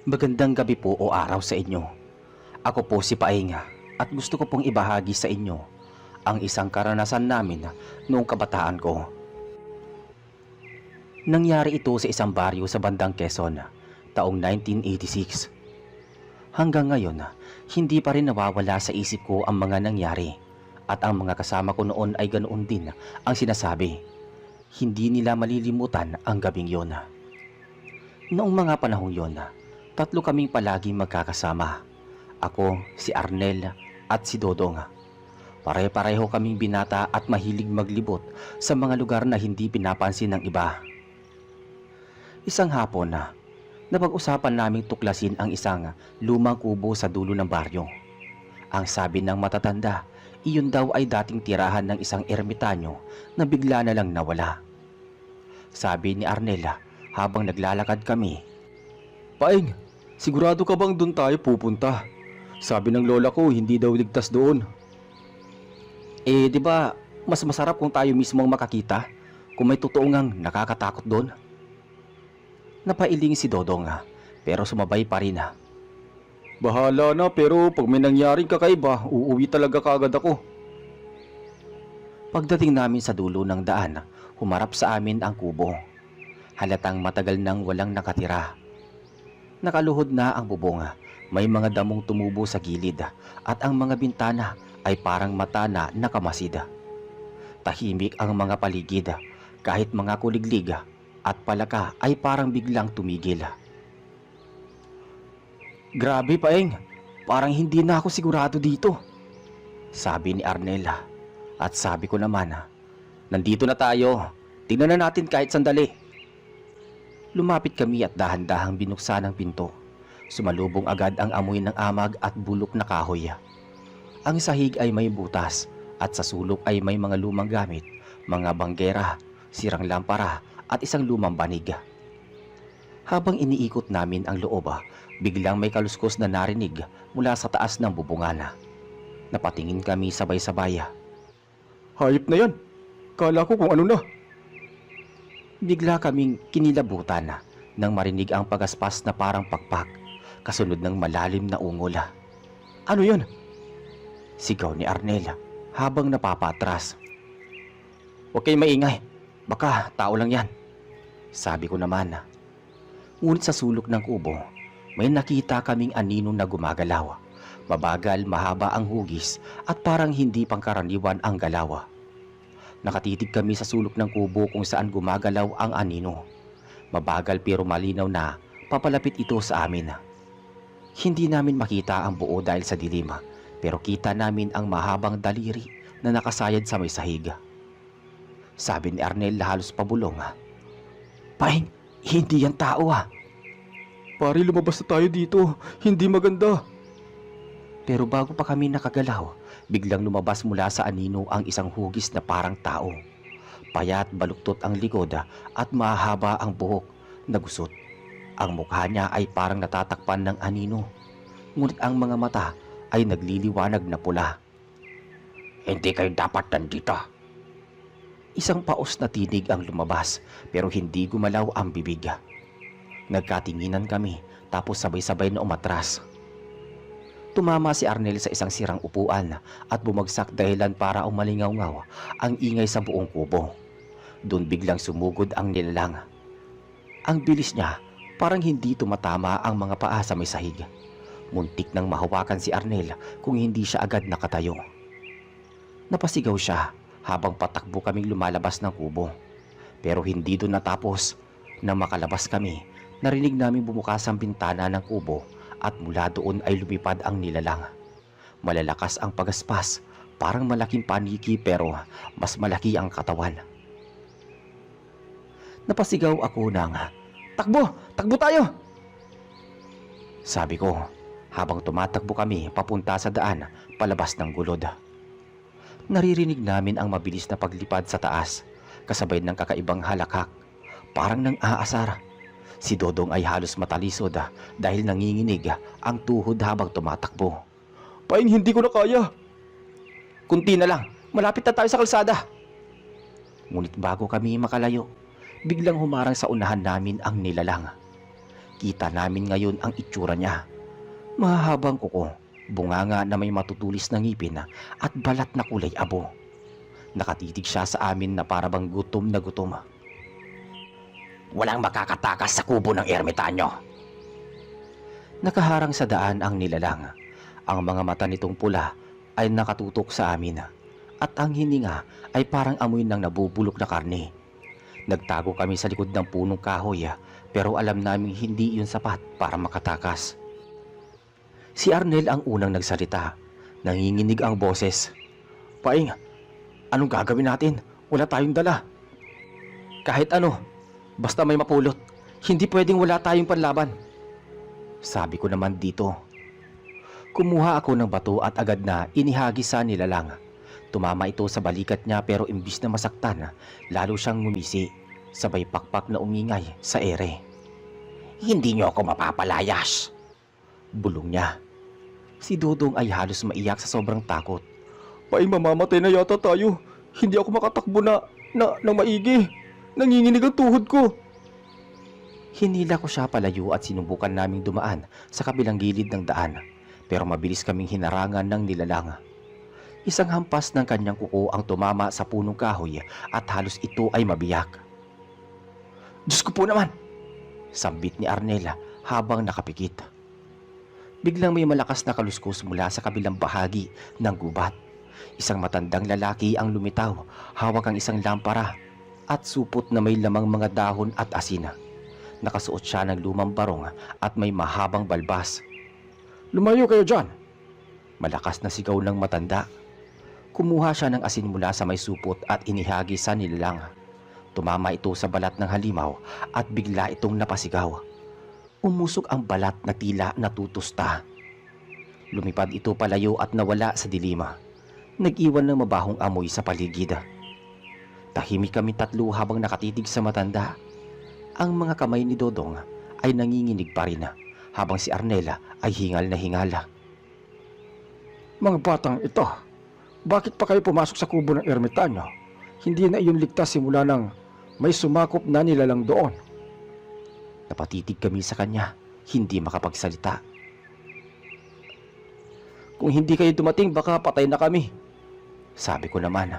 Magandang gabi po o araw sa inyo. Ako po si Paing at gusto ko pong ibahagi sa inyo ang isang karanasan namin noong kabataan ko. Nangyari ito sa isang baryo sa bandang Quezon taong 1986. Hanggang ngayon, hindi pa rin nawawala sa isip ko ang mga nangyari at ang mga kasama ko noon ay ganoon din ang sinasabi. Hindi nila malilimutan ang gabing yon. Noong mga panahong yon, tatlo kaming palaging magkakasama. Ako, si Arnel at si Dodong. Pare-pareho kaming binata at mahilig maglibot sa mga lugar na hindi pinapansin ng iba. Isang hapon napag-usapan naming tuklasin ang isang lumang kubo sa dulo ng baryo. Ang sabi ng matatanda, iyon daw ay dating tirahan ng isang ermitanyo na bigla na lang nawala. Sabi ni Arnel habang naglalakad kami, "Paing, sigurado ka bang doon tayo pupunta? Sabi ng lola ko hindi daw ligtas doon." Di ba mas masarap kung tayo mismo ang makakita kung may totoo ngang nakakatakot doon? Napailing si Dodong pero sumabay pa rin. "Bahala na, pero pag may nangyaring kakaiba, uuwi talaga kaagad ako." Pagdating namin sa dulo ng daan, humarap sa amin ang kubo. Halatang matagal nang walang nakatira. Nakaluhod na ang bubong, may mga damong tumubo sa gilid at ang mga bintana ay parang mata na nakamasid. Tahimik ang mga paligid, kahit mga kuliglig at palaka ay parang biglang tumigil. "Grabe, Paeng, parang hindi na ako sigurado dito," sabi ni Arnel. At sabi ko naman, "Nandito na tayo, tingnan na natin kahit sandali." Lumapit kami at dahan-dahang binuksan ang pinto. Sumalubong agad ang amoy ng amag at bulok na kahoy. Ang sahig ay may butas at sa sulok ay may mga lumang gamit, mga banggera, sirang lampara at isang lumang banig. Habang iniikot namin ang loob, biglang may kaluskos na narinig mula sa taas ng bubungan. Napatingin kami sabay-sabay. "Hayop na yan! Kala ko kung ano na!" Bigla kaming kinilabutan nang marinig ang pagaspas na parang pakpak, kasunod ng malalim na ungol. "Ano yun?" sigaw ni Arnel habang napapatras. "Huwag kayong maingay, baka tao lang yan," sabi ko naman. Ngunit sa sulok ng kubo, may nakita kaming anino na gumagalaw. Mabagal, mahaba ang hugis at parang hindi pangkaraniwan ang galaw. Nakatitig kami sa sulok ng kubo kung saan gumagalaw ang anino. Mabagal pero malinaw na papalapit ito sa amin. Hindi namin makita ang buo dahil sa dilim, pero kita namin ang mahabang daliri na nakasayad sa may sahig. Sabi ni Arnel na halos pabulong, "Paing, hindi yan tao Pare, lumabas na tayo dito, hindi maganda." Pero bago pa kami nakagalaw, biglang lumabas mula sa anino ang isang hugis na parang tao. Payat, baluktot ang likod at mahaba ang buhok na gusot. Ang mukha niya ay parang natatakpan ng anino, ngunit ang mga mata ay nagliliwanag na pula. "Hindi kayo dapat nandito." Isang paos na tinig ang lumabas pero hindi gumalaw ang bibig. Nagkatinginan kami tapos sabay-sabay na umatras. Tumama si Arnel sa isang sirang upuan at bumagsak dahilan para umalingaw-ngaw ang ingay sa buong kubo. Doon biglang sumugod ang nilalang. Ang bilis niya, parang hindi tumatama ang mga paa sa may sahig. Muntik nang mahawakan si Arnel kung hindi siya agad nakatayo. Napasigaw siya habang patakbo kaming lumalabas ng kubo. Pero hindi doon natapos. Nang makalabas kami, narinig namin bumukas ang bintana ng kubo at mula doon ay lumipad ang nilalang. Malalakas ang pagaspas, parang malaking paniki pero mas malaki ang katawan. Napasigaw ako ng, "Takbo! Takbo tayo!" sabi ko habang tumatakbo kami papunta sa daan palabas ng gulod. Naririnig namin ang mabilis na paglipad sa taas, kasabay ng kakaibang halakak, parang nang aasar. Si Dodong ay halos matalisod dahil nanginginig ang tuhod habang tumatakbo. "Paing, hindi ko na kaya." "Kunti na lang, malapit na tayo sa kalsada." Ngunit bago kami makalayo, biglang humarang sa unahan namin ang nilalang. Kita namin ngayon ang itsura niya. Mahahabang kuko, bunganga na may matutulis na ngipin at balat na kulay abo. Nakatitig siya sa amin na parabang gutom na gutom. Walang makakatakas sa kubo ng ermitanyo. Nakaharang sa daan ang nilalang. Ang mga mata nitong pula ay nakatutok sa amin at ang hininga ay parang amoy ng nabubulok na karne. Nagtago kami sa likod ng punong kahoy pero alam naming hindi yun sapat para makatakas. Si Arnel ang unang nagsalita. Nanginginig ang boses. Paing, anong gagawin natin? Wala tayong dala. Kahit ano, basta may mapulot. Hindi pwedeng wala tayong panlaban. Sabi ko naman dito. Kumuha ako ng bato at agad na inihagis sa nilalang. Tumama ito sa balikat niya pero imbis na masaktan, lalo siyang ngumisi. Sabay pakpak na umingay sa ere. Hindi niyo ako mapapalayas. Bulong niya. Si Dodong ay halos maiyak sa sobrang takot. Paing, mamamatay na yata tayo. Hindi ako makatakbo na maigi. Nanginginig ang tuhod ko. Hinila ko siya palayo at sinubukan naming dumaan sa kabilang gilid ng daan. Pero mabilis kaming hinarangan ng nilalang. Isang hampas ng kanyang kuko ang tumama sa punong kahoy at halos ito ay mabiyak. Diyos ko po naman! Sambit ni Arnela habang nakapikit. Biglang may malakas na kaluskos mula sa kabilang bahagi ng gubat. Isang matandang lalaki ang lumitaw, hawak ang isang lampara at supot na may lamang mga dahon at asin. Nakasuot siya ng lumang barong at may mahabang balbas. Lumayo kayo dyan! Malakas na sigaw ng matanda. Kumuha siya ng asin mula sa may supot at inihagi sa nilalang. Tumama ito sa balat ng halimaw at bigla itong napasigaw. Umusok ang balat na tila natutusta. Lumipad ito palayo at nawala sa dilima. Nag-iwan ng mabahong amoy sa paligid. Tahimik kami tatlo habang nakatitig sa matanda. Ang mga kamay ni Dodong ay nanginginig pa rin habang si Arnela ay hingal na hingala. Mga batang ito, bakit pa kayo pumasok sa kubo ng ermitanyo? Hindi na iyon ligtas simula nang may sumakop na nilalang doon. Napatitig kami sa kanya, hindi makapagsalita. Kung hindi kayo dumating, baka patay na kami, sabi ko naman.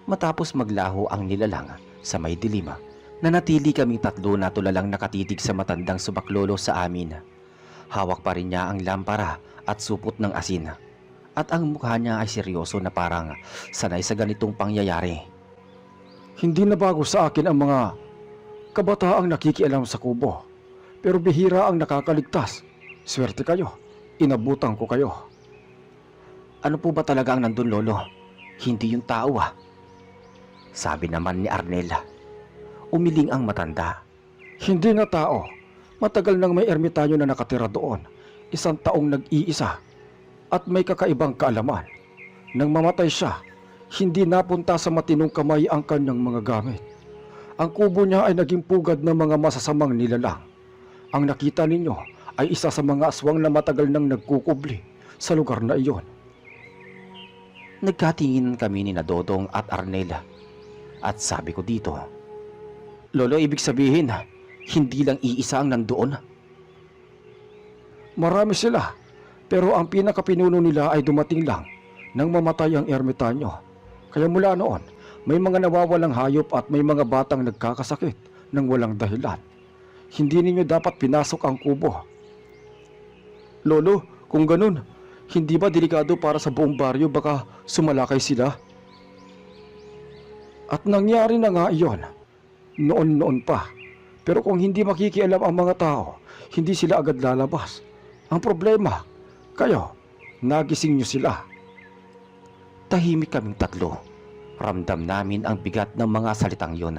Matapos maglaho ang nilalang sa may dilima, nanatili kaming tatlo na tulalang nakatitig sa matandang subaklolo sa amin. Hawak pa rin niya ang lampara at supot ng asin. At ang mukha niya ay seryoso na parang sanay sa ganitong pangyayari. Hindi na bago sa akin ang mga kabataang nakikialam sa kubo. Pero bihira ang nakakaligtas. Swerte kayo. Inabutan ko kayo. Ano po ba talaga ang nandun, Lolo? Hindi yung tao sabi naman ni Arnela. Umiling ang matanda. Hindi nga tao. Matagal nang may ermitanyo na nakatira doon. 1 taong nag-iisa. At may kakaibang kaalaman. Nang mamatay siya, hindi napunta sa matinong kamay ang kanyang mga gamit. Ang kubo niya ay naging pugad ng mga masasamang nilalang. Ang nakita ninyo ay isa sa mga aswang na matagal nang nagkukubli sa lugar na iyon. Nagkatingin kami ni Dodong at Arnela. At sabi ko dito, Lolo, ibig sabihin, hindi lang iisa ang nandoon? Marami sila, pero ang pinakapinuno nila ay dumating lang nang mamatay ang ermitanyo. Kaya mula noon, may mga nawawalang hayop at may mga batang nagkakasakit ng walang dahilan. Hindi ninyo dapat pinasok ang kubo. Lolo, kung ganun, hindi ba delikado para sa buong baryo, baka sumalakay sila? At nangyari na nga iyon, noon-noon pa. Pero kung hindi makikialam ang mga tao, hindi sila agad lalabas. Ang problema, kayo, nagising nyo sila. Tahimik kaming tatlo. Ramdam namin ang bigat ng mga salitang yun.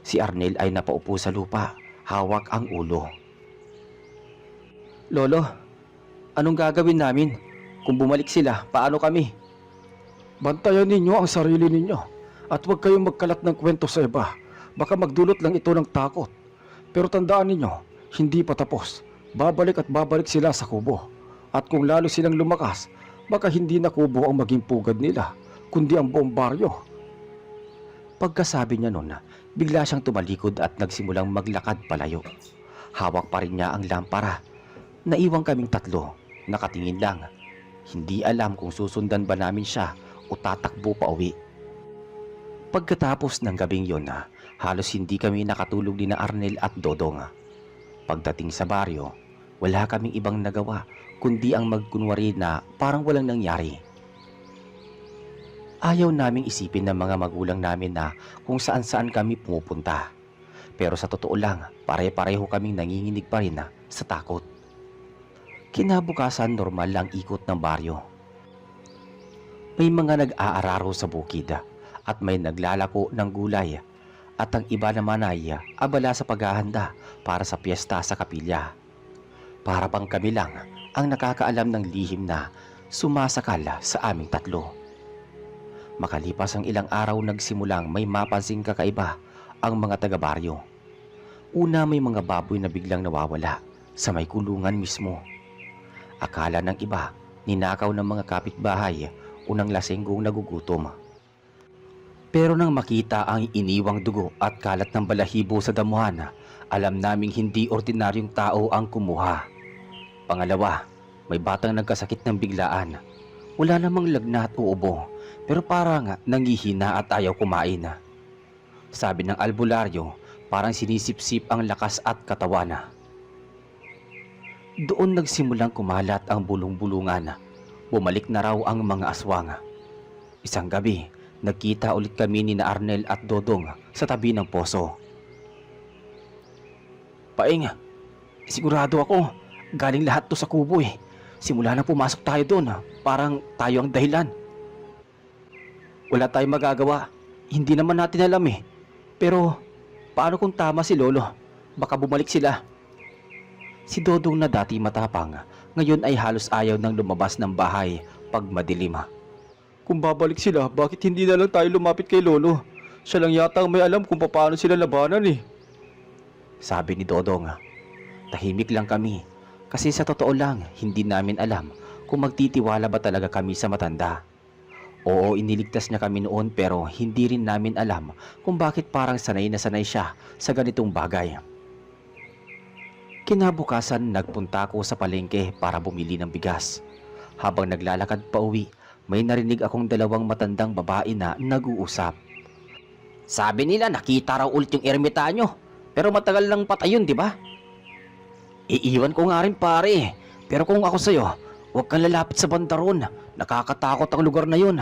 Si Arnel ay napaupo sa lupa, hawak ang ulo. Lolo, anong gagawin namin? Kung bumalik sila, paano kami? Bantayan ninyo ang sarili ninyo. At huwag kayong magkalat ng kwento sa iba. Baka magdulot lang ito ng takot. Pero tandaan ninyo, hindi pa tapos. Babalik at babalik sila sa kubo. At kung lalo silang lumakas, baka hindi na kubo ang maging pugad nila, kundi ang buong baryo. Pagkasabi niya noon, bigla siyang tumalikod at nagsimulang maglakad palayo. Hawak pa rin niya ang lampara. Naiwang kaming tatlo, nakatingin lang. Hindi alam kung susundan ba namin siya o tatakbo pa uwi. Pagkatapos ng gabing yon, halos hindi kami nakatulog ni na Arnel at Dodong. Pagdating sa baryo, wala kaming ibang nagawa kundi ang magkunwari na parang walang nangyari. Ayaw naming isipin ng mga magulang namin na kung saan-saan kami pumupunta. Pero sa totoo lang, pare-pareho kaming nanginginig pa rin sa takot. Kinabukasan, normal lang ikot ng baryo. May mga nag-aararo sa bukid at may naglalako ng gulay at ang iba naman ay abala sa paghahanda para sa piyesta sa kapilya. Para pang kami lang ang nakakaalam ng lihim na sumasakal sa aming tatlo. Makalipas ang ilang araw, nagsimulang may mapansing kakaiba ang mga taga-baryo. Una, may mga baboy na biglang nawawala sa may kulungan mismo. Akala ng iba, ninakaw ng mga kapitbahay o ng lasenggong nagugutom. Pero nang makita ang iniwang dugo at kalat ng balahibo sa damuhan, alam naming hindi ordinaryong tao ang kumuha. Pangalawa, may batang nagkasakit ng biglaan. Wala namang lagnat o ubo, pero parang nangihina at ayaw kumain. Sabi ng albularyo, parang sinisipsip ang lakas at katawan. Doon nagsimulang kumalat ang bulong-bulungan. Bumalik na raw ang mga aswang. Isang gabi, nagkita ulit kami ni na Arnel at Dodong sa tabi ng poso. Paing, sigurado ako, galing lahat to sa kubo eh. Simula na pumasok tayo doon, parang tayo ang dahilan. Wala tayong magagawa, hindi naman natin alam eh. Pero paano kung tama si Lolo? Baka bumalik sila. Si Dodong na dati matapang, ngayon ay halos ayaw nang lumabas ng bahay pag madilim. Kung babalik sila, bakit hindi na lang tayo lumapit kay Lolo? Siya lang yata ang may alam kung paano sila labanan eh. Sabi ni Dodong. Tahimik lang kami, kasi sa totoo lang, hindi namin alam kung magtitiwala ba talaga kami sa matanda. Oo, iniligtas niya kami noon, pero hindi rin namin alam kung bakit parang sanay na sanay siya sa ganitong bagay. Kinabukasan, nagpunta ako sa palengke para bumili ng bigas. Habang naglalakad pa uwi, may narinig akong dalawang matandang babae na nag-uusap. Sabi nila nakita raw ulit yung ermitanyo, pero matagal lang patay yun, di ba? Iiwan ko nga rin pare, pero kung ako sa'yo, huwag kang lalapit sa bandaron. Nakakatakot ang lugar na yun.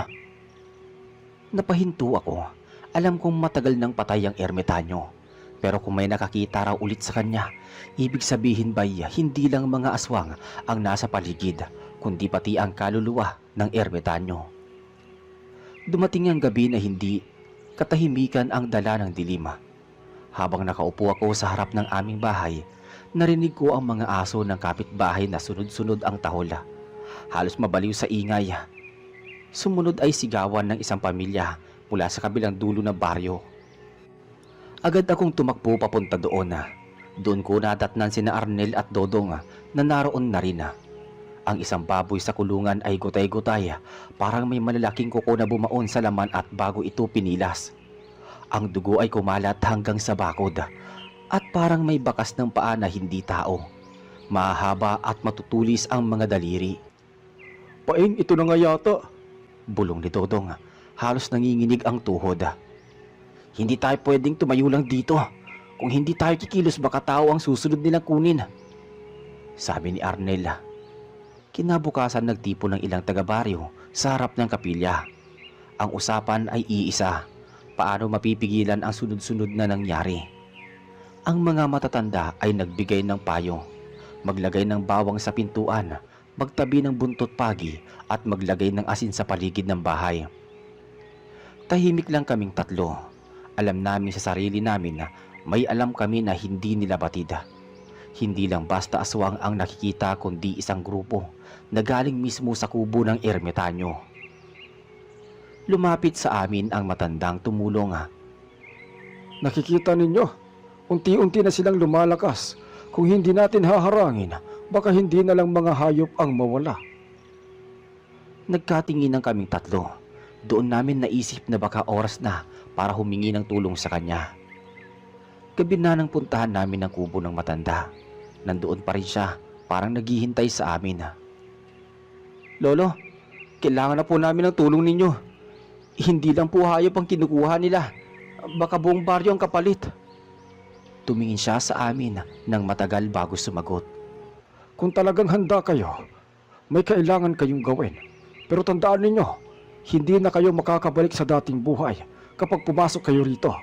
Napahinto ako. Alam kong matagal nang patay ang ermitanyo. Pero kung may nakakita raw ulit sa kanya, ibig sabihin ba'y hindi lang mga aswang ang nasa paligid, kundi pati ang kaluluwa ng ermitanyo. Dumating ang gabi na hindi katahimikan ang dala ng dilim. Habang nakaupo ako sa harap ng aming bahay, narinig ko ang mga aso ng kapitbahay na sunod-sunod ang tahol. Halos mabaliw sa ingay. Sumunod ay sigawan ng isang pamilya mula sa kabilang dulo ng baryo. Agad akong tumakbo papunta doon. Doon ko nadatnan sina Arnel at Dodong na naroon na rin. Ang isang baboy sa kulungan ay gutay-gutay, parang may malalaking kuko na bumaon sa laman at bago ito pinilas. Ang dugo ay kumalat hanggang sa bakod at parang may bakas ng paa na hindi tao. Mahaba at matutulis ang mga daliri. Paing, ito na nga yata, bulong ni Dodong. Halos nanginginig ang tuhod. Hindi tayo pwedeng tumayo lang dito. Kung hindi tayo kikilos, baka tao ang susunod nilang kunin, sabi ni Arnel. Kinabukasan, nagtipo ng ilang taga-baryo sa harap ng kapilya. Ang usapan ay iisa: paano mapipigilan ang sunod-sunod na nangyari. Ang mga matatanda ay nagbigay ng payo: maglagay ng bawang sa pintuan, magtabi ng buntot pagi at maglagay ng asin sa paligid ng bahay. Tahimik lang kaming tatlo. Alam namin sa sarili namin na may alam kami na hindi nila batid. Hindi lang basta aswang ang nakikita, kundi isang grupo na galing mismo sa kubo ng ermitanyo. Lumapit sa amin ang matandang tumulong. Nakikita ninyo, unti-unti na silang lumalakas. Kung hindi natin haharangin, baka hindi na lang mga hayop ang mawala. Nagkatingin ng kaming tatlo. Doon namin naisip na baka oras na para humingi ng tulong sa kanya. Gabi na nang puntahan namin ang kubo ng matanda. Nandoon pa rin siya, parang naghihintay sa amin. Lolo, kailangan na po namin ng tulong ninyo. Hindi lang po hayop ang kinukuha nila. Baka buong baryo ang kapalit. Tumingin siya sa amin ng matagal bago sumagot. Kung talagang handa kayo, may kailangan kayong gawin. Pero tandaan ninyo, hindi na kayo makakabalik sa dating buhay kapag pumasok kayo rito.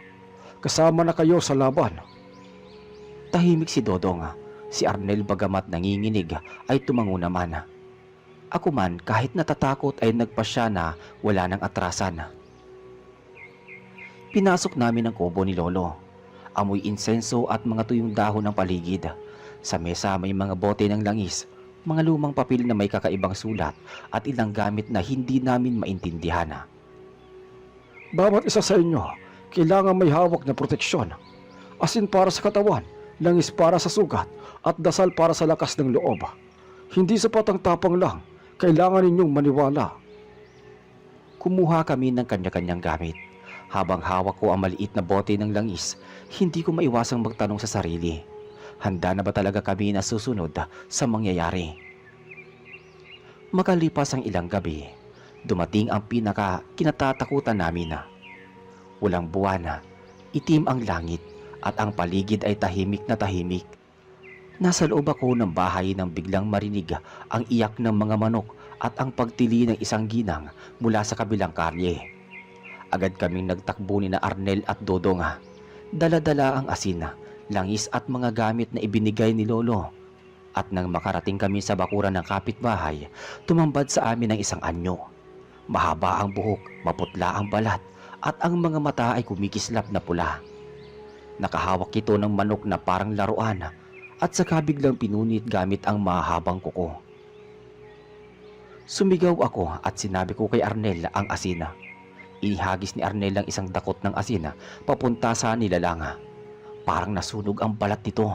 Kasama na kayo sa laban. Tahimik si Dodong. Si Arnel bagamat nanginginig ay tumango naman. Ako man kahit natatakot ay nagpasya na wala nang atrasan. Pinasok namin ang kubo ni Lolo. Amoy insenso at mga tuyong dahon ng paligid. Sa mesa may mga bote ng langis, mga lumang papel na may kakaibang sulat at ilang gamit na hindi namin maintindihan. Bawat isa sa inyo, kailangan may hawak na proteksyon. Asin para sa katawan, langis para sa sugat, at dasal para sa lakas ng loob. Hindi sapat ang tapang lang, kailangan ninyong maniwala. Kumuha kami ng kanya-kanyang gamit. Habang hawak ko ang maliit na bote ng langis, hindi ko maiwasang magtanong sa sarili. Handa na ba talaga kami na susunod sa mangyayari? Makalipas ang ilang gabi, dumating ang kinatatakutan namin. Walang buwan, itim ang langit at ang paligid ay tahimik na tahimik. Nasa loob ako ng bahay nang biglang marinig ang iyak ng mga manok at ang pagtili ng isang ginang mula sa kabilang kalye. Agad kaming nagtakbo ni na Arnel at Dodong. Dala-dala ang asin, langis at mga gamit na ibinigay ni Lolo. At nang makarating kami sa bakuran ng kapitbahay, tumambad sa amin ang isang anyo. Mahaba ang buhok, maputla ang balat, at ang mga mata ay kumikislap na pula. Nakahawak ito ng manok na parang laruan at saka biglang pinunit gamit ang mahabang kuko. Sumigaw ako at sinabi ko kay Arnel ang asina. Inihagis ni Arnel ang isang dakot ng asina papunta sa nilalanga. Parang nasunog ang balat nito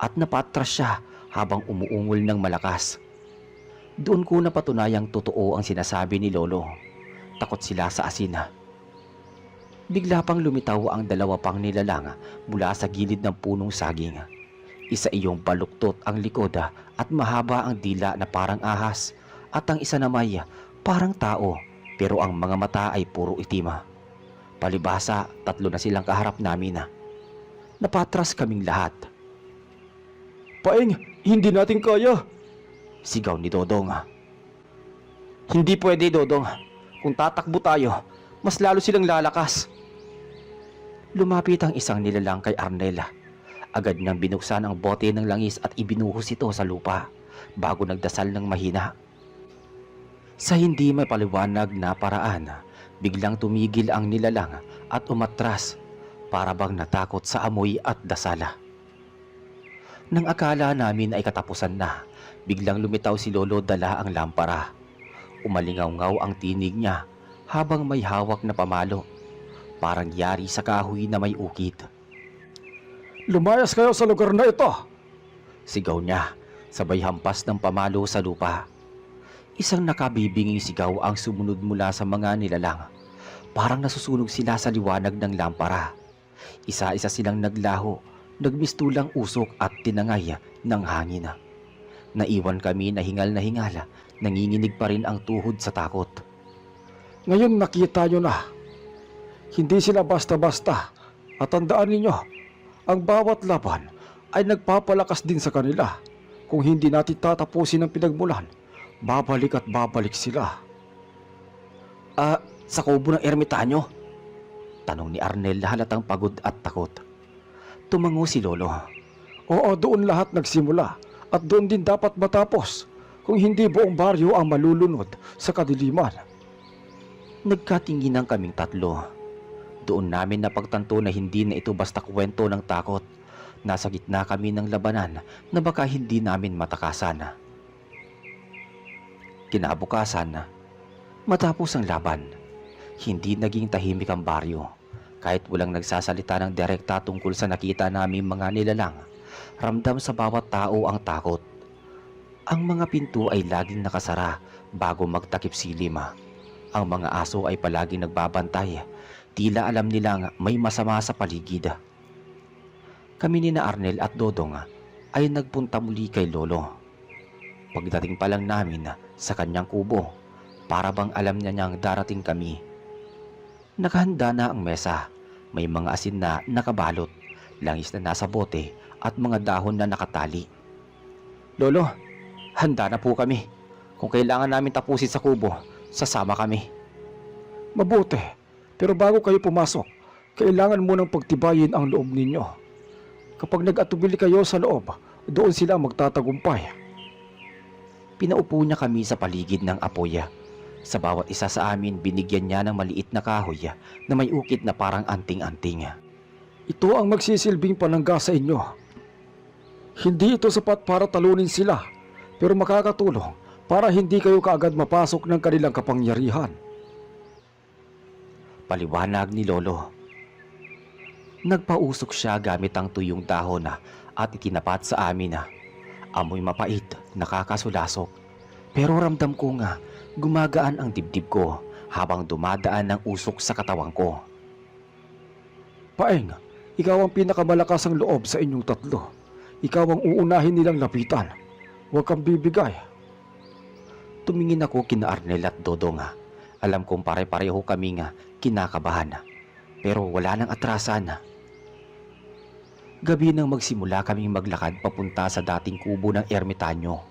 at napatras siya habang umuungol ng malakas. Doon ko napatunayang totoo ang sinasabi ni Lolo. Takot sila sa asina. Bigla pang lumitaw ang dalawa pang nilalang mula sa gilid ng punong saging. Isa iyong baluktot ang likod at mahaba ang dila na parang ahas, at ang isa namay parang tao pero ang mga mata ay puro itim. Palibhasa, 3 na silang kaharap namin. Napatras kaming lahat. Paeng, hindi natin kaya. Sigaw ni Dodong. Hindi pwede, Dodong. Kung tatakbo tayo, mas lalo silang lalakas. Lumapit ang isang nilalang kay Arnel. Agad niyang binuksan ang bote ng langis at ibinuhos ito sa lupa bago nagdasal ng mahina. Sa hindi may paliwanag na paraan, biglang tumigil ang nilalang at umatras para bang natakot sa amoy at dasala. Nang akala namin ay katapusan na, biglang lumitaw si Lolo dala ang lampara. Umalingaw-ngaw ang tinig niya habang may hawak na pamalo, parang yari sa kahoy na may ukit. Lumayas kayo sa lugar na ito. Sigaw niya, sabay hampas ng pamalo sa lupa. Isang nakabibinging sigaw ang sumunod mula sa mga nilalang. Parang nasusunog sila sa liwanag ng lampara. Isa-isa silang naglaho, nagmistulang usok at tinangay ng hangin. Naiwan kami na hingal, nanginginig pa rin ang tuhod sa takot. Ngayon nakita nyo na. Hindi sila basta-basta. At tandaan ninyo, ang bawat laban ay nagpapalakas din sa kanila. Kung hindi natin tatapusin ang pinagmulan, babalik at babalik sila. Sa kubo ng ermitanyo? Tanong ni Arnel halatang pagod at takot. Tumango si Lolo. Oo, doon lahat nagsimula at doon din dapat matapos. Kung hindi buong baryo ang malulunod sa kadiliman. Nagkatinginan kaming 3. Doon namin napagtanto na hindi na ito basta kwento ng takot. Nasa gitna kami ng labanan na baka hindi namin matakasan. Kinabukasan, matapos ang laban, hindi naging tahimik ang baryo. Kahit walang nagsasalita ng direkta tungkol sa nakita naming mga nilalang, ramdam sa bawat tao ang takot. Ang mga pinto ay laging nakasara bago magtakip silim. Ang mga aso ay palaging nagbabantay, tila alam nilang may masama sa paligid. Kami ni na Arnel at Dodong ay nagpunta muli kay Lolo. Pagdating pa lang namin sa kanyang kubo, para bang alam niya niyang darating kami. Nakahanda na ang mesa, may mga asin na nakabalot, langis na nasa bote at mga dahon na nakatali. Lolo, handa na po kami. Kung kailangan namin tapusin sa kubo, sasama kami. Mabuti, pero bago kayo pumasok, kailangan munang pagtibayin ang loob ninyo. Kapag nag-atubili kayo sa loob, doon sila magtatagumpay. Pinaupo niya kami sa paligid ng apoy. Sa bawat isa sa amin, binigyan niya ng maliit na kahoy na may ukit na parang anting-anting. Ito ang magsisilbing panangga sa inyo. Hindi ito sapat para talunin sila, pero makakatulong para hindi kayo kaagad mapasok ng kanilang kapangyarihan. Paliwanag ni Lolo. Nagpausok siya gamit ang tuyong dahon at itinapat sa amin. Amoy mapait, nakakasulasok. Pero ramdam ko nga gumagaan ang dibdib ko habang dumadaan ang usok sa katawan ko. Paeng, ikaw ang pinakamalakas ang loob sa inyong tatlo. Ikaw ang uunahin nilang lapitan. Huwag kang bibigay. Tumingin ako kina Arnel at Dodong. Alam kong pare-pareho kami kinakabahan. Pero wala nang atrasan. Gabi nang magsimula kaming maglakad papunta sa dating kubo ng ermitanyo.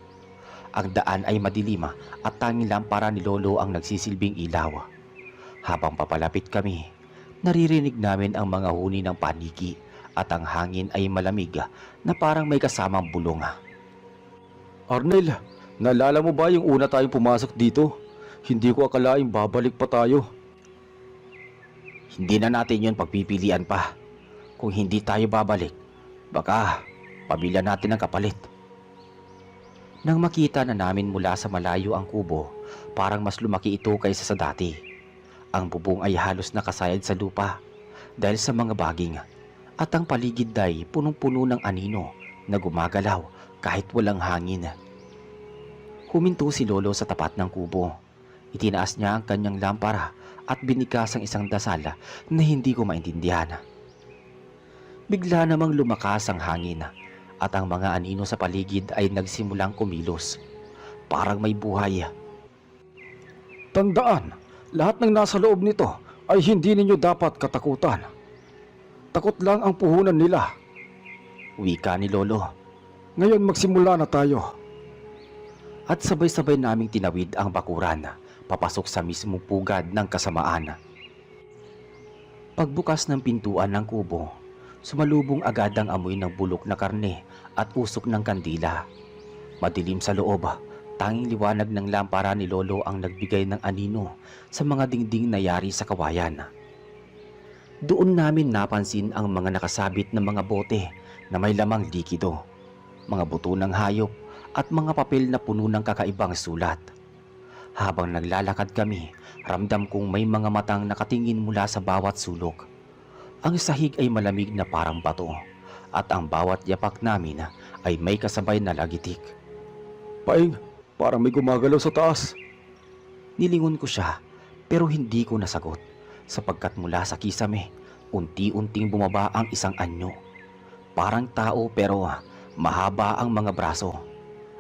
Ang daan ay madilim at tanging lampara ni Lolo ang nagsisilbing ilaw. Habang papalapit kami, naririnig namin ang mga huni ng paniki at ang hangin ay malamig na parang may kasamang bulong. Arnel, naalala mo ba yung una tayong pumasok dito? Hindi ko akalaing babalik pa tayo. Hindi na natin yun pagpipilian pa. Kung hindi tayo babalik, baka pamilya natin ang kapalit. Nang makita na namin mula sa malayo ang kubo, parang mas lumaki ito kaysa sa dati. Ang bubong ay halos nakasayad sa lupa dahil sa mga baging at ang paligid ay punong-puno ng anino na gumagalaw kahit walang hangin. Huminto si Lolo sa tapat ng kubo. Itinaas niya ang kanyang lampara at binikas ang isang dasal na hindi ko maintindihan. Bigla namang lumakas ang hangin at ang mga anino sa paligid ay nagsimulang kumilos. Parang may buhay. Tandaan, lahat ng nasa loob nito ay hindi ninyo dapat katakutan. Takot lang ang puhunan nila. Wika ni Lolo. Ngayon magsimula na tayo. At sabay-sabay naming tinawid ang bakuran, papasok sa mismong pugad ng kasamaan. Pagbukas ng pintuan ng kubo, sumalubong agad ang amoy ng bulok na karne at usok ng kandila. Madilim sa loob, tanging liwanag ng lampara ni Lolo ang nagbigay ng anino sa mga dingding na yari sa kawayan. Doon namin napansin ang mga nakasabit na mga bote na may lamang likido, mga buto ng hayop at mga papel na puno ng kakaibang sulat. Habang naglalakad kami, ramdam kong may mga matang nakatingin mula sa bawat sulok. Ang sahig ay malamig na parang bato at ang bawat yapak namin ay may kasabay na lagitik. Paeng, parang may gumagalaw sa taas. Nilingon ko siya pero hindi ko nasagot sapagkat mula sa kisame, unti-unting bumaba ang isang anyo. Parang tao pero mahaba ang mga braso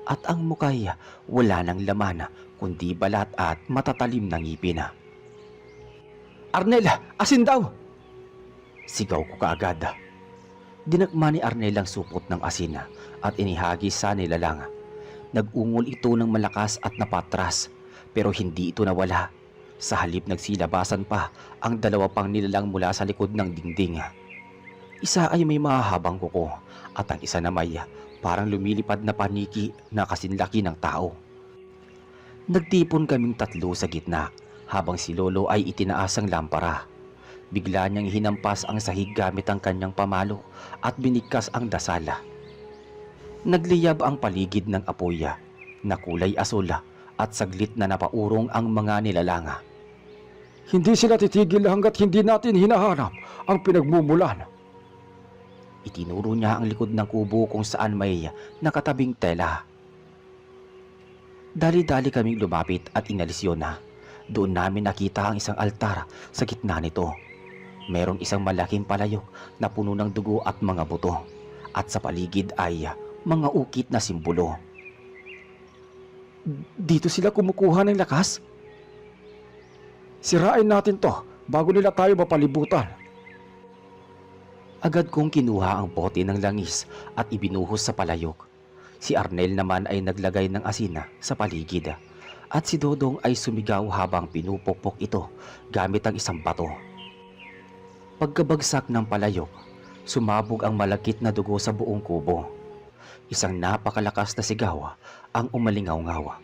at ang mukay wala ng laman kundi balat at matatalim na ngipin. Arnel, asin daw! Sigaw ko kaagad. Dinakma ni Arnel ang supot ng asin at inihagis sa nilalang. Nag-ungol ito ng malakas at napatras pero hindi ito nawala. Sa halip nagsilabasan pa ang dalawa pang nilalang mula sa likod ng dingding. Isa ay may mahahabang kuko at ang isa na may parang lumilipad na paniki na kasinlaki ng tao. Nagtipon kaming tatlo sa gitna habang si Lolo ay itinaas ang lampara. Bigla niyang hinampas ang sahig gamit ang kanyang pamalo at binigkas ang dasala. Nagliyab ang paligid ng apoy na kulay asul at saglit na napaurong ang mga nilalanga. Hindi sila titigil hanggat hindi natin hinahanap ang pinagmumulan. Itinuro niya ang likod ng kubo kung saan may nakatabing tela. Dali-dali kaming lumapit at inalis yun. Doon namin nakita ang isang altar sa gitna nito. Merong isang malaking palayok na puno ng dugo at mga buto. at sa paligid ay mga ukit na simbolo. Dito sila kumukuha ng lakas? Sirain natin to bago nila tayo mapalibutan. Agad kong kinuha ang bote ng langis at ibinuhos sa palayok. Si Arnel naman ay naglagay ng asina sa paligid at si Dodong ay sumigaw habang pinupukpok ito gamit ang isang bato. Pagkabagsak ng palayok, sumabog ang malakit na dugo sa buong kubo. Isang napakalakas na sigaw ang umalingaw-ngaw.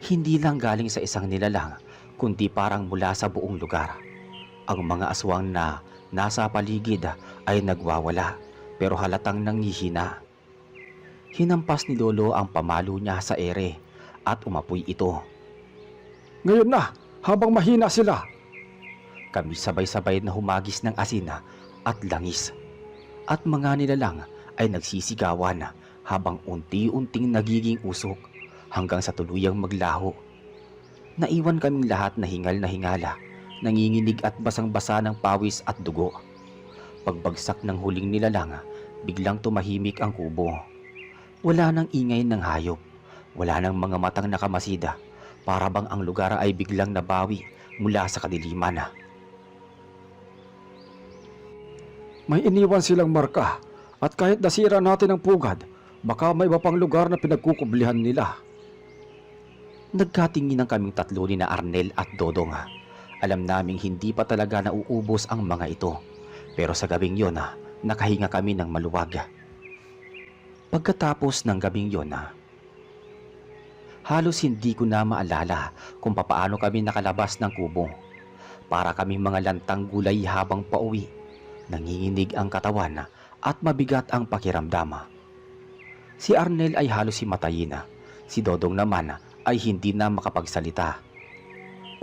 Hindi lang galing sa isang nilalang, kundi parang mula sa buong lugar. Ang mga aswang na nasa paligid ay nagwawala, pero halatang nanghihina. Hinampas ni Lolo ang pamalo niya sa ere at umapoy ito. Ngayon na, habang mahina sila. Kami sabay-sabay na humagis ng asina at langis. At mga nilalang ay nagsisigawan habang unti-unting nagiging usok hanggang sa tuluyang maglaho. Naiwan kaming lahat na hingal na hingala, nanginginig at basang-basa ng pawis at dugo. Pagbagsak ng huling nilalang, biglang tumahimik ang kubo. Wala nang ingay ng hayop, wala nang mga matang nakamasida, para bang ang lugar ay biglang nabawi mula sa kadiliman. May iniwan silang marka at kahit nasira natin ang pugad, baka may iba pang lugar na pinagkukublihan nila. Nagkatingin ng kaming tatlo ni na Arnel at Dodong. Alam naming hindi pa talaga nauubos ang mga ito, pero sa gabing yon nakahinga kami ng maluwag. Pagkatapos ng gabing yon, halos hindi ko na maalala kung papaano kami nakalabas ng kubo. Para kaming mga lantang gulay habang pauwi. Nanginginig ang katawan at mabigat ang pakiramdam. Si Arnel ay halos himatayin. Si Dodong naman ay hindi na makapagsalita.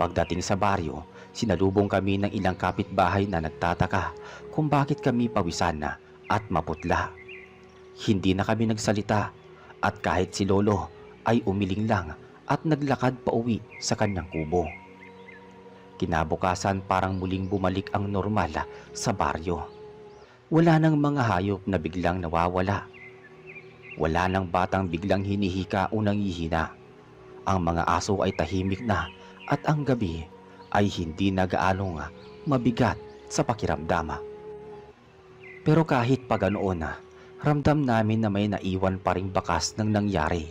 Pagdating sa baryo, sinalubong kami ng ilang kapitbahay na nagtataka kung bakit kami pawisan at maputla. Hindi na kami nagsalita at kahit si Lolo ay umiling lang at naglakad pauwi sa kanyang kubo. Kinabukasan parang muling bumalik ang normal sa baryo. Wala nang mga hayop na biglang nawawala. Wala nang batang biglang hinihika o nangihina. Ang mga aso ay tahimik na at ang gabi ay hindi na gaanong mabigat sa pakiramdam. Pero kahit pa ganoon, ramdam namin na may naiwan pa ring bakas ng nangyari.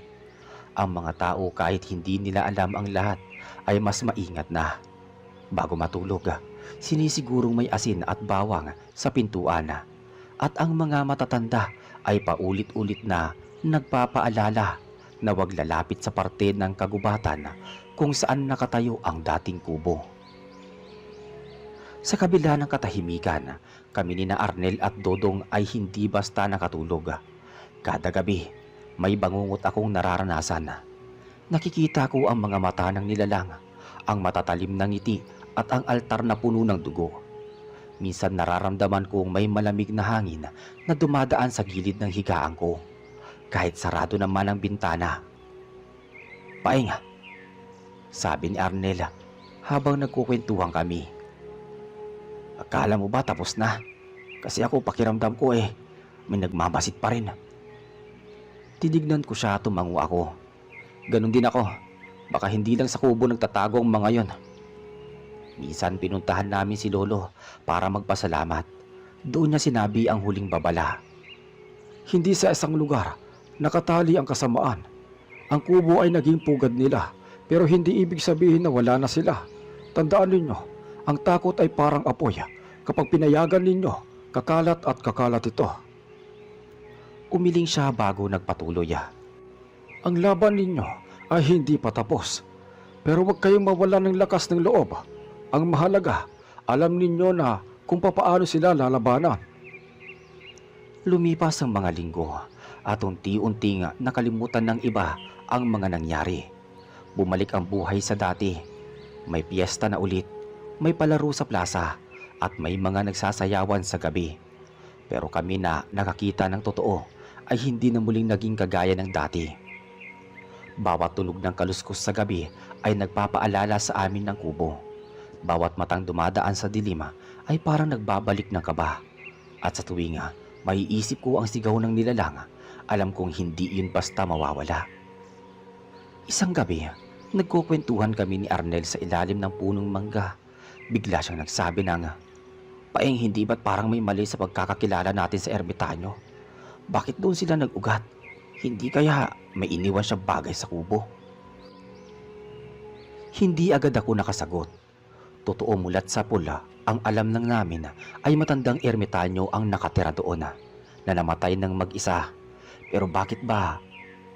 Ang mga tao kahit hindi nila alam ang lahat ay mas maingat na. Bago matulog, sinisigurong may asin at bawang sa pintuan at ang mga matatanda ay paulit-ulit na nagpapaalala na huwag lalapit sa parte ng kagubatan kung saan nakatayo ang dating kubo. Sa kabila ng katahimikan, kami ni na Arnel at Dodong ay hindi basta nakatulog. Kada gabi, may bangungot akong nararanasan. Nakikita ko ang mga mata ng nilalang, ang matatalim na ngiti at ang altar na puno ng dugo. Minsan nararamdaman kong may malamig na hangin na dumadaan sa gilid ng higaan ko, kahit sarado naman ang bintana. "Paing," sabi ni Arnel habang nagkukwentuhan kami. "Akala mo ba tapos na? Kasi ako pakiramdam ko may nagmamasid pa rin." Tinignan ko siya, tumango ako. Ganon din ako. Baka hindi lang sa kubo nagtatago ang mga yon. Minsan pinuntahan namin si Lolo para magpasalamat. Doon niya sinabi ang huling babala. Hindi sa isang lugar nakatali ang kasamaan. Ang kubo ay naging pugad nila, pero hindi ibig sabihin na wala na sila. Tandaan ninyo, ang takot ay parang apoy. Kapag pinayagan ninyo, kakalat at kakalat ito. Umiling siya bago nagpatuloy. Ang laban ninyo ay hindi pa tapos. Pero huwag kayong mawala ng lakas ng loob. Ang mahalaga, alam ninyo na kung papaano sila lalabanan. Lumipas ang mga linggo at unti-unting nakalimutan ng iba ang mga nangyari. Bumalik ang buhay sa dati. May piyesta na ulit, may palaro sa plaza at may mga nagsasayawan sa gabi. Pero kami na nakakita ng totoo ay hindi na muling naging kagaya ng dati. Bawat tunog ng kaluskos sa gabi ay nagpapaalala sa amin ng kubo. Bawat matang dumadaan sa dilim ay parang nagbabalik ng kaba. At sa tuwing Maiisip ko ang sigaw ng nilalang, alam kong hindi yun basta mawawala. Isang gabi, nagkukwentuhan kami ni Arnel sa ilalim ng punong mangga. Bigla siyang nagsabi ng, "Paeng, hindi ba't parang may mali sa pagkakakilala natin sa ermitanyo? Bakit doon sila nag-ugat? Hindi kaya may iniwan siyang bagay sa kubo?" Hindi agad ako nakasagot. Totoo, mulat sa pula, ang alam ng namin ay matandang ermitanyo ang nakatira doon na namatay ng mag-isa. Pero bakit ba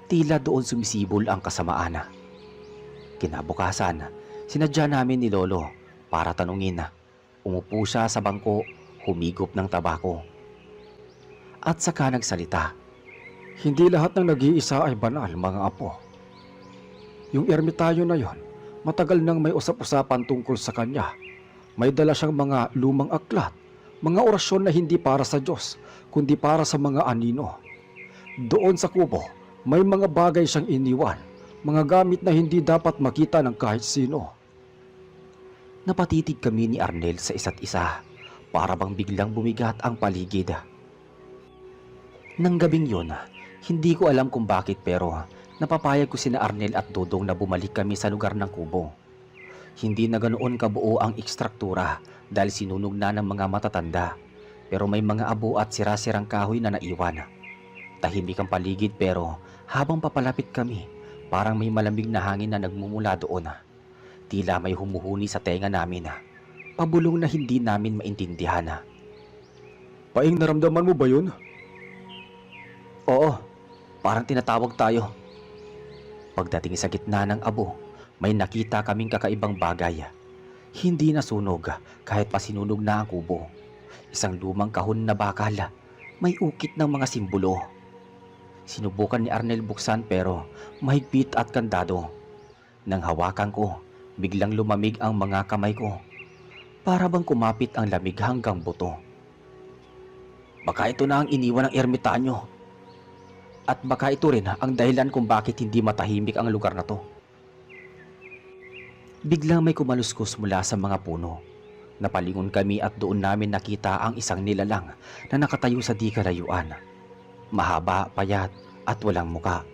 tila doon sumisibol ang kasamaan? Kinabukasan, sinadya namin ni Lolo para tanungin. Umupo siya sa bangko, humigop ng tabako. At saka nagsalita. Hindi lahat ng nag-iisa ay banal, mga apo. Yung ermitanyo na yon, matagal nang may usap-usapan tungkol sa kanya. May dala siyang mga lumang aklat, mga orasyon na hindi para sa Diyos, kundi para sa mga anino. Doon sa kubo, may mga bagay siyang iniwan, mga gamit na hindi dapat makita ng kahit sino. Napatitig kami ni Arnel sa isa't isa, para bang biglang bumigat ang paligid. Nang gabing yun, hindi ko alam kung bakit pero napapayag ko sina Arnel at Dodong na bumalik kami sa lugar ng kubo. Hindi na ganoon kabuo ang ekstruktura dahil sinunog na ng mga matatanda, pero may mga abo at sira-sirang kahoy na naiwan. Tahimik ang paligid pero habang papalapit kami, parang may malamig na hangin na nagmumula doon. Tila may humuhuni sa tenga namin. Pabulong na hindi namin maintindihan. Paing, naramdaman mo ba yun? Oo, parang tinatawag tayo. Pagdating sa gitna ng abo, may nakita kaming kakaibang bagay. Hindi nasunog kahit pa sinunog na ang kubo. Isang lumang kahon na bakal, may ukit ng mga simbolo. Sinubukan ni Arnel buksan pero mahigpit at kandado. Nang hawakan ko, biglang lumamig ang mga kamay ko. Para bang kumapit ang lamig hanggang buto. Baka ito na ang iniwan ng ermitanyo. At baka ito rin ang dahilan kung bakit hindi matahimik ang lugar na to. Biglang may kumaluskos mula sa mga puno. Napalingon kami at doon namin nakita ang isang nilalang na nakatayo sa di kalayuan. Mahaba, payat at walang muka.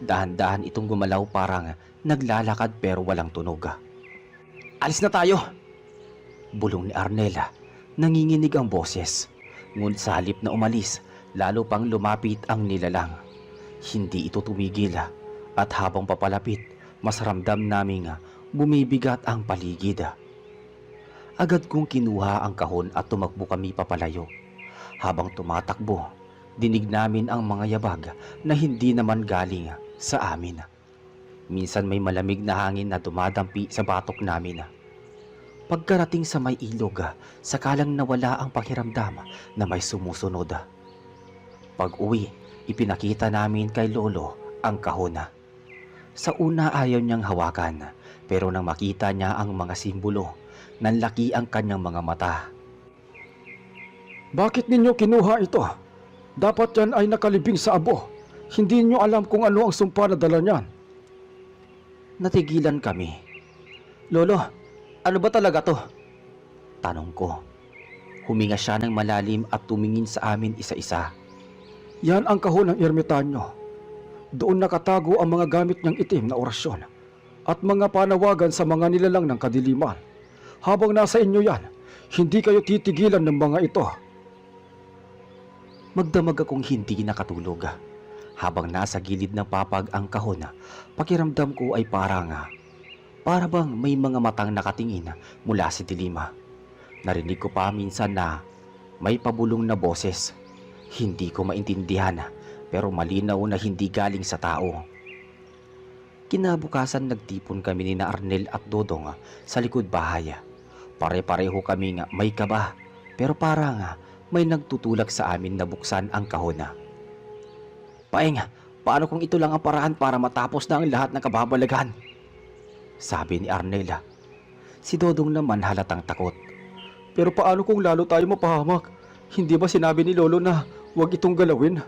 Dahan-dahan itong gumalaw parang naglalakad pero walang tunog. "Alis na tayo!" Bulong ni Arnela. Nanginginig ang boses. Ngunit sa halip na umalis, lalo pang lumapit ang nilalang. Hindi ito tumigil at habang papalapit, mas ramdam naming bumibigat ang paligid. Agad kong kinuha ang kahon at tumakbo kami papalayo. Habang tumatakbo, dinig namin ang mga yabag na hindi naman galing sa amin. Minsan may malamig na hangin na dumadampi sa batok namin. Pagkarating sa may ilog, sakalang nawala ang pakiramdam na may sumusunod. Pag-uwi, ipinakita namin kay Lolo ang kahon. Sa una ayaw niyang hawakan, pero nang makita niya ang mga simbolo, nanlaki ang kanyang mga mata. Bakit ninyo kinuha ito? Dapat yan ay nakalibing sa abo. Hindi nyo alam kung ano ang sumpa na dala niyan. Natigilan kami. "Lolo, ano ba talaga to?" Tanong ko. Huminga siya ng malalim at tumingin sa amin isa-isa. Yan ang kahon ng ermitanyo. Doon nakatago ang mga gamit niyang itim na orasyon at mga panawagan sa mga nilalang ng kadiliman. Habang nasa inyo yan, hindi kayo titigilan ng mga ito. Magdamag akong hindi nakatulog. Habang nasa gilid ng papag ang kahon, pakiramdam ko ay para bang may mga matang nakatingin mula sa dilima. Narinig ko pa minsan na may pabulong na boses. Hindi ko maintindihan pero malinaw na hindi galing sa tao. Kinabukasan nagtipon kami ni na Arnel at Dodong sa likod bahay. Pare-pareho kami may kaba pero parang may nagtutulak sa amin na buksan ang kahon. "Paeng, paano kung ito lang ang paraan para matapos na ang lahat ng kababalaghan?" sabi ni Arnel. Si Dodong naman halatang takot. Pero paano kung lalo tayo mapahamak? Hindi ba sinabi ni Lolo na huwag itong galawin?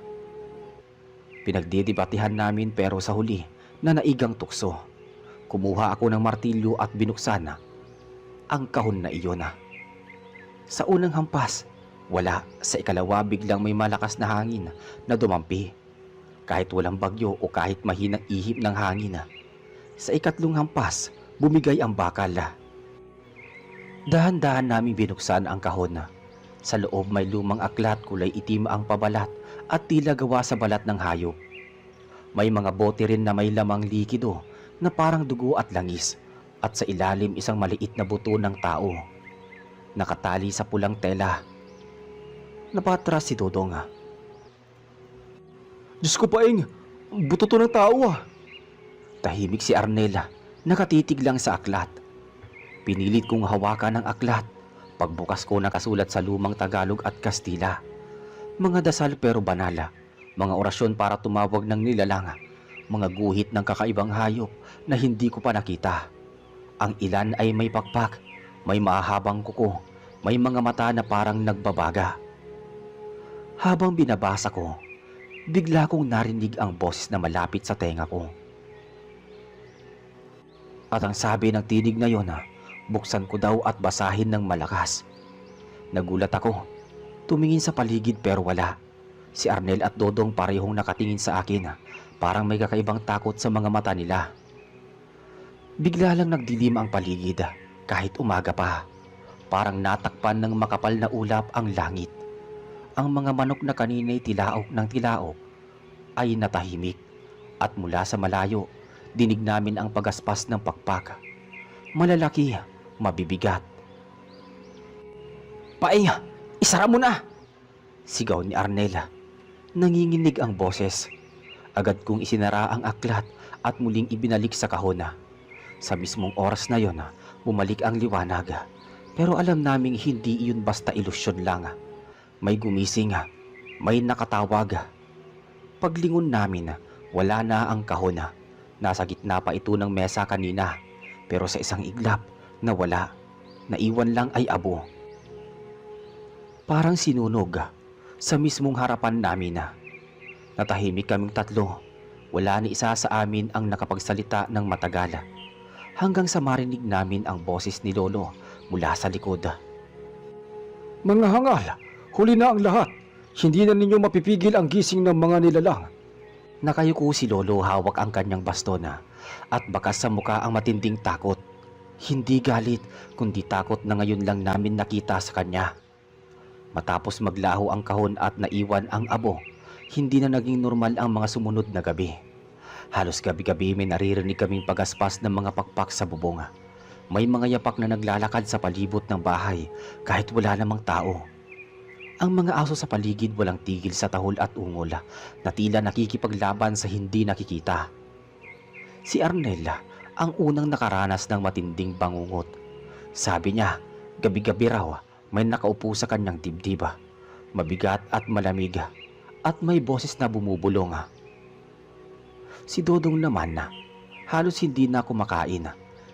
Pinagdidebatehan namin pero sa huli na naigang tukso. Kumuha ako ng martilyo at binuksan ang kahon na iyon. Sa unang hampas, Wala, sa ikalawa biglang may malakas na hangin na dumampi. Kahit walang bagyo o kahit mahinang ihip ng hangin. Sa ikatlong hampas, bumigay ang bakal. Dahan-dahan namin binuksan ang kahon. Sa loob may lumang aklat, kulay itim ang pabalat at tila gawa sa balat ng hayop. May mga bote rin na may lamang likido na parang dugo at langis, at sa ilalim isang maliit na buto ng tao. Nakatali sa pulang tela. Napatras si Dodong. Diyos ko, Paeng, buto to ng tao ah. Tahimik si Arnel, nakatitig lang sa aklat. Pinilit kong hawakan ang aklat. Pagbukas ko nakasulat sa lumang Tagalog at Kastila. Mga dasal pero banala, mga orasyon para tumawag ng nilalang, mga guhit ng kakaibang hayop na hindi ko pa nakita. Ang ilan ay may pakpak, may mahabang kuko, may mga mata na parang nagbabaga. Habang binabasa ko, bigla kong narinig ang boses na malapit sa tenga ko. At ang sabi ng tinig na yon, buksan ko daw at basahin ng malakas. Nagulat ako. Tumingin sa paligid pero wala. Si Arnel at Dodong parehong nakatingin sa akin, parang may kakaibang takot sa mga mata nila. Bigla lang nagdilim ang paligid, kahit umaga pa. Parang natakpan ng makapal na ulap ang langit. Ang mga manok na kanina'y tilaok ng tilaok ay natahimik, at mula sa malayo, dinig namin ang pagaspas ng pakpak. Malalaki, mabibigat. "Paeng, isara mo na!" sigaw ni Arnel. Nanginginig ang boses. Agad kong isinara ang aklat at muling ibinalik sa kahon. Sa mismong oras na yon, bumalik ang liwanag. Pero alam naming hindi iyon basta ilusyon lang. May gumising, may nakatawag. Paglingon namin, wala na ang kahon. Nasa gitna pa ito ng mesa kanina, pero sa isang iglap, nawala. Naiwan lang ay abo. Parang sinunog sa mismong harapan namin. Natahimik kaming tatlo. Wala ni isa sa amin ang nakapagsalita ng matagal. Hanggang sa marinig namin ang boses ni Lolo mula sa likod. Mga hangal, huli na ang lahat. Hindi na ninyo mapipigil ang gising ng mga nilalang. Nakayuko si Lolo, hawak ang kanyang baston at bakas sa muka ang matinding takot. Hindi galit, kundi takot na ngayon lang namin nakita sa kanya. Matapos maglaho ang kahon at naiwan ang abo, hindi na naging normal ang mga sumunod na gabi. Halos gabi-gabi may naririnig kaming pagaspas ng mga pakpak sa bubong. May mga yapak na naglalakad sa palibot ng bahay kahit wala namang tao. Ang mga aso sa paligid walang tigil sa tahol at ungol na tila nakikipaglaban sa hindi nakikita. Si Arnel ang unang nakaranas ng matinding bangungot. Sabi niya, gabi-gabi raw may nakaupo sa kanyang dibdib. Mabigat at malamig at may boses na bumubulong. Si Dodong naman halos hindi na kumakain.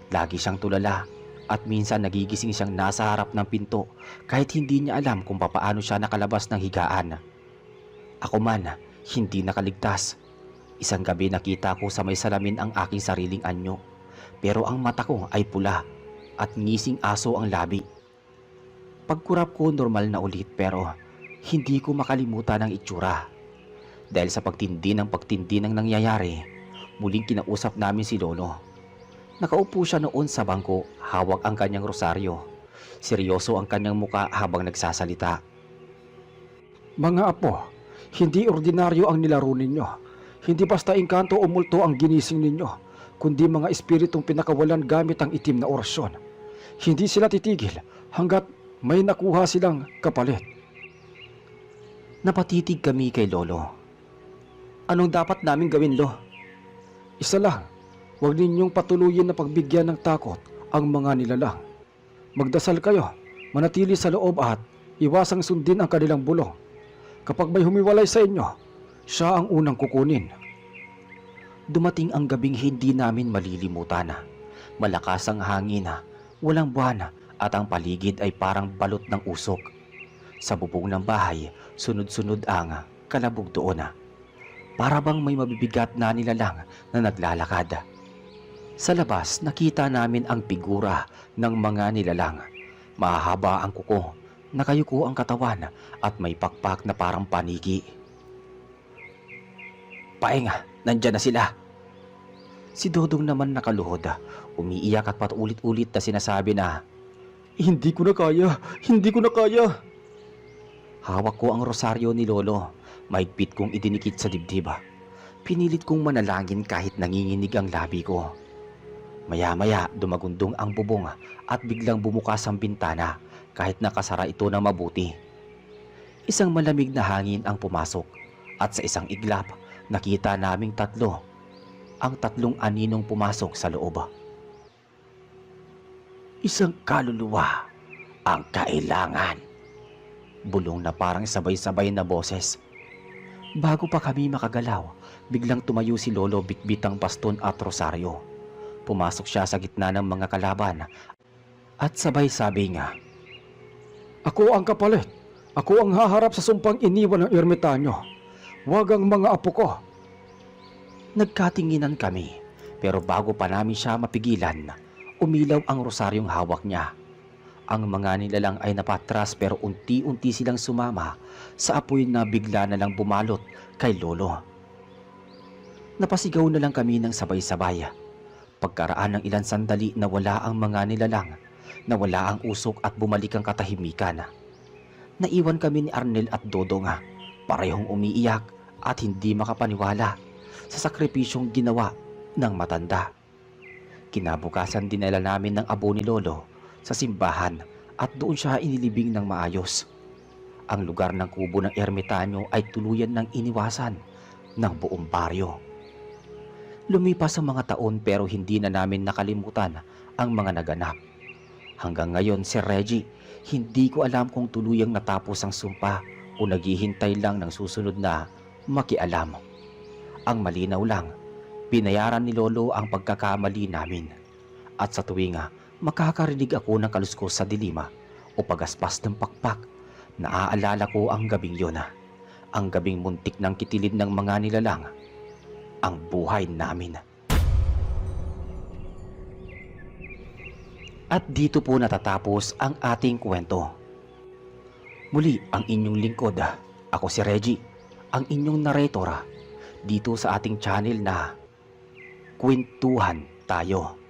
Lagi siyang tulala at minsan nagigising siyang nasa harap ng pinto kahit hindi niya alam kung papaano siya nakalabas ng higaan. Ako man, hindi nakaligtas. Isang gabi nakita ko sa may salamin ang aking sariling anyo, pero ang mata ko ay pula at ngising aso ang labi. Pagkurap ko normal na ulit pero hindi ko makalimutan ang itsura. Dahil sa pagtindi ng nangyayari, muling kinausap namin si Lolo. Nakaupo siya noon sa bangko, hawak ang kanyang rosaryo. Seryoso ang kanyang muka habang nagsasalita. Mga apo, hindi ordinaryo ang nilaro ninyo. Hindi basta engkanto o multo ang ginising ninyo, kundi mga espiritong pinakawalan gamit ang itim na orasyon. Hindi sila titigil hanggat may nakuha silang kapalit. Napatitig kami kay Lolo. Anong dapat namin gawin, Lo? Isa lang, huwag ninyong patuluyin na pagbigyan ng takot ang mga nilalang. Magdasal kayo, manatili sa loob at iwasang sundin ang kanilang bulong. Kapag may humiwalay sa inyo, siya ang unang kukunin. Dumating ang gabing hindi namin malilimutan. Malakas ang hangin, walang buwan at ang paligid ay parang balot ng usok. Sa bubong ng bahay, sunod-sunod ang kalabog doon. Para bang may mabibigat na nilalang na naglalakad. Sa labas, nakita namin ang figura ng mga nilalang. Mahaba ang kuko, Nakayuko ang katawan at may pakpak na parang paniki. Paeng, nandyan na sila. Si Dodong naman nakaluhod, umiiyak at paulit-ulit na sinasabi na, Hindi ko na kaya, hindi ko na kaya. hawak ko ang rosaryo ni Lolo, mahigpit kong idinikit sa dibdib. Pinilit kong manalangin kahit nanginginig ang labi ko. Maya-maya dumagundong ang bubong at biglang bumukas ang bintana kahit nakasara ito ng mabuti. Isang malamig na hangin ang pumasok at sa isang iglap nakita naming tatlo, ang tatlong aninong pumasok sa loob. Isang kaluluwa ang kailangan. Bulong na parang sabay-sabay na boses. Bago pa kami makagalaw, biglang tumayo si Lolo bitbit ang baston at rosaryo. Pumasok siya sa gitna ng mga kalaban at sabay sabi nga, Ako ang kapalit. Ako ang haharap sa sumpang iniwan ng ermitanyo. Huwag ang mga apo ko. Nagkatinginan kami, pero bago pa namin siya mapigilan, umilaw ang rosaryong hawak niya. Ang mga nilalang ay napatras pero unti-unti silang sumama sa apoy na bigla na lang bumalot kay Lolo. Napasigaw na lang kami ng sabay-sabay. Pagkaraan ng ilang sandali nawala ang mga nilalang, nawala ang usok at bumalik ang katahimikan. Naiwan kami ni Arnel at Dodong, parehong umiiyak at hindi makapaniwala sa sakripisyong ginawa ng matanda. Kinabukasan dinala namin ng abo ni Lolo sa simbahan at doon siya inilibing ng maayos. Ang lugar ng kubo ng ermitanyo ay tuluyan ng iniwasan ng buong baryo. Lumipas ang mga taon pero hindi na namin nakalimutan ang mga naganap. Hanggang ngayon si Reggie, hindi ko alam kung tuluyang natapos ang sumpa o naghihintay lang ng susunod na makialam. Ang malinaw lang, binayaran ni Lolo ang pagkakamali namin. At sa tuwing makakarinig ako ng kaluskos sa dilima o pagaspas ng pakpak, naaalala ko ang gabing yun. Ang gabing muntik ng kitilid ng mga nilalang, ang buhay namin. At dito po natatapos ang ating kwento. Muli ang inyong lingkod, ako si Reggie, ang inyong narrator, dito sa ating channel na Kwentuhan Tayo.